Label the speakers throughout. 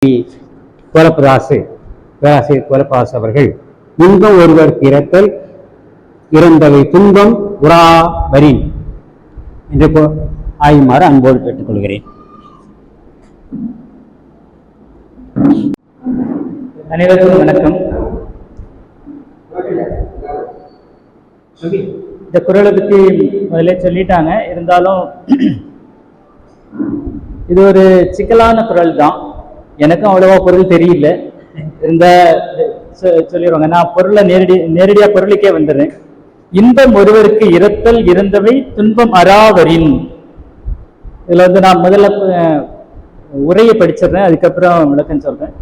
Speaker 1: பேராசிரியர் குலப்பராசு அவர்கள் இன்பம் ஒருவருக்கு இரத்தல் இறந்தவை துன்பம் உறாவரின் என்று ஆயுமாறு அன்போடு கேட்டுக்கொள்கிறேன்.
Speaker 2: அனைவருக்கும் வணக்கம். இந்த குறளை பற்றி முதல்ல சொல்லிட்டாங்க. இருந்தாலும் இது ஒரு சிக்கலான குறள் தான். எனக்கும் அவ்வளவா பொருள் தெரியல. இருந்த சொல்லிடுவாங்க. நான் பொருளை நேரடியா பொருளுக்கே வந்துடுறேன். இன்பம் ஒருவருக்கு இரத்தல் இறந்தவை துன்பம் அறாவரின். இதுல நான் முதல்ல உரையை படிச்சிடுறேன், அதுக்கப்புறம் விளக்கம் சொல்றேன்.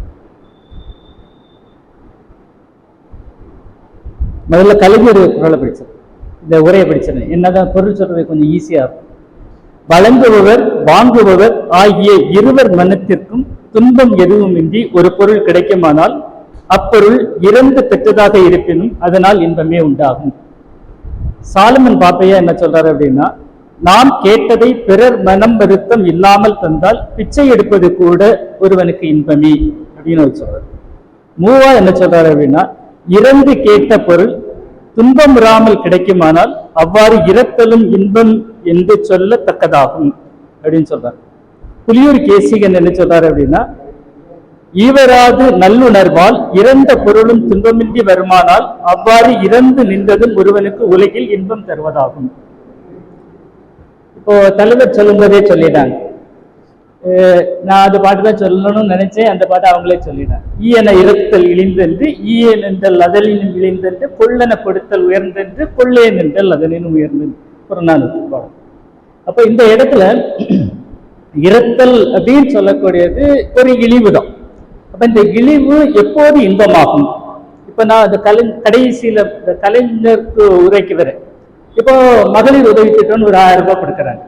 Speaker 2: முதல்ல கலைஞர் குறளை படிச்சிருக்கேன், இந்த உரையை படிச்சிருந்தேன். என்னதான் பொருள் சொல்றது கொஞ்சம் ஈஸியா இருக்கும். வழங்குபவர் வாங்குபவர் ஆகிய இருவர் மனத்திற்கும் துன்பம் எதுவுமின்றி ஒரு பொருள் கிடைக்குமானால் அப்பொருள் இறந்து பெற்றதாக இருப்பினும் அதனால் இன்பமே உண்டாகும். சாலமன் பாப்பையா என்ன சொல்றாரு அப்படின்னா, நாம் கேட்டதை பிறர் மனம் வருத்தம் இல்லாமல் தந்தால் பிச்சை எடுப்பது கூட ஒருவனுக்கு இன்பமே அப்படின்னு சொல்றாரு. மூவா என்ன சொல்றாரு அப்படின்னா, இறந்து கேட்ட பொருள் துன்பம் இராமல் கிடைக்குமானால் அவ்வாறு இறத்தலும் இன்பம் என்று சொல்லத்தக்கதாகும் அப்படின்னு சொல்றாரு. புலியூர் கேசிகன் என்ன சொல்றாரு அப்படின்னா, ஈவராது நல்லுணர்வால் இறந்த பொருளும் துன்பமின்றி வருமானால் அவ்வாறு இறந்து நின்றதும் ஒருவனுக்கு உலகில் இன்பம் தருவதாகும். இப்போ தலைவர் சொல்லும் போதே சொல்லிட்டாங்க. நான் அந்த பாட்டு தான் சொல்லணும்னு நினைச்சேன், அந்த பாட்டை அவங்களே சொல்லிட்டாங்க. ஈயன இறத்தல் இழிந்தென்று ஈயன் என்றல் அதனினும் இழிந்தென்று கொள்ளன கொடுத்தல் உயர்ந்தென்று கொள்ளேன் என்றல் அதனினும் உயர்ந்தென்று புறநானூற்று பாடம். அப்ப இந்த இடத்துல இரத்தல் அப்படின்னு சொல்லக்கூடியது ஒரு இழிவு தான். அப்ப இந்த இழிவு எப்போது இன்பமாகும்? இப்ப நான் அந்த கடைசியில கலைஞருக்கு உரைக்கு வரேன். இப்போ மகளிர் உதவி திட்டம்னு ஒரு 1000 ரூபாய் கொடுக்குறாங்க.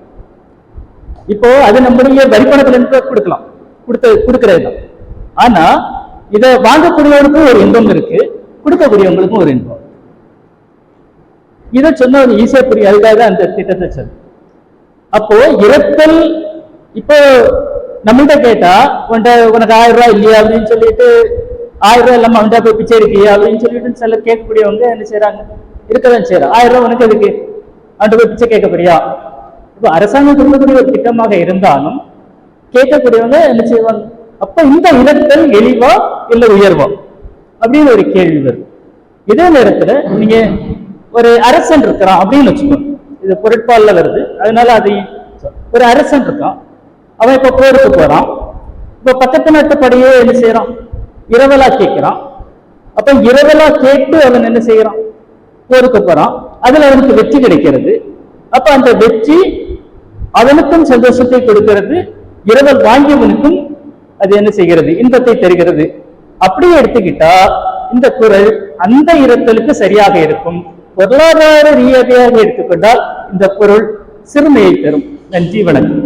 Speaker 2: இப்போ அது நம்முடைய வரிப்பணத்துல இருந்து கொடுக்கறது தான். ஆனா இதை வாங்கக்கூடியவருக்கும் ஒரு இன்பம் இருக்கு, கொடுக்கக்கூடியவங்களுக்கும் ஒரு இன்பம். இதை சொன்ன ஒரு ஈஸியா புரியும், அதுக்காக அந்த திட்டத்தை சொல்லு. அப்போ இரத்தல், இப்போ நம்மள்கிட்ட கேட்டா உனக்கு 1000 ரூபாய் இல்லையா அப்படின்னு சொல்லிட்டு 1000 ரூபாய் இல்லாம அவன்கிட்ட போய் பிச்சை இருக்கியா அப்படின்னு சொல்லிட்டு சில கேட்கக்கூடியவங்க என்ன செய்யறாங்க, இருக்கதான் செய்யறாங்க. 1000 ரூபாய் உனக்கு எதுக்கு, அவன்கிட்ட போய் பிச்சை கேட்க போறியா? இப்போ அரசாங்கம் கொடுக்கக்கூடிய ஒரு திட்டமாக இருந்தாலும் கேட்கக்கூடியவங்க என்ன செய்வாங்க. அப்ப இந்த இரத்தல் எளிவா இல்ல உயர்வா அப்படின்னு ஒரு கேள்வி வரும். இதே நேரத்துல நீங்க ஒரு அரசன் இருக்கிறான் அப்படின்னு வச்சுக்கோங்க, இது பொருட்பால்ல வருது, அதனால அது ஒரு அரசன் இருக்கான். அவன் இப்ப போருக்கு போறான். இப்ப பக்கத்து நாட்டு படையே என்ன செய்யறான், இரவலா கேட்கிறான். அப்ப இரவலா கேட்டு அவன் என்ன செய்யறான், போருக்கு போறான். அதுல அவனுக்கு வெற்றி கிடைக்கிறது. அப்ப அந்த வெற்றி அவனுக்கும் சந்தோஷத்தை கொடுக்கிறது, இரவல் வாங்கியவனுக்கும் அது என்ன செய்கிறது, இன்பத்தை தருகிறது. அப்படியே எடுத்துக்கிட்டா இந்த குறள் அந்த இரத்தலுக்கு சரியாக இருக்கும். பொருளாதார ரீதியாக எடுத்துக்கொண்டால் இந்த பொருள் சிறுமையை தரும். நன்றி, வணக்கம்.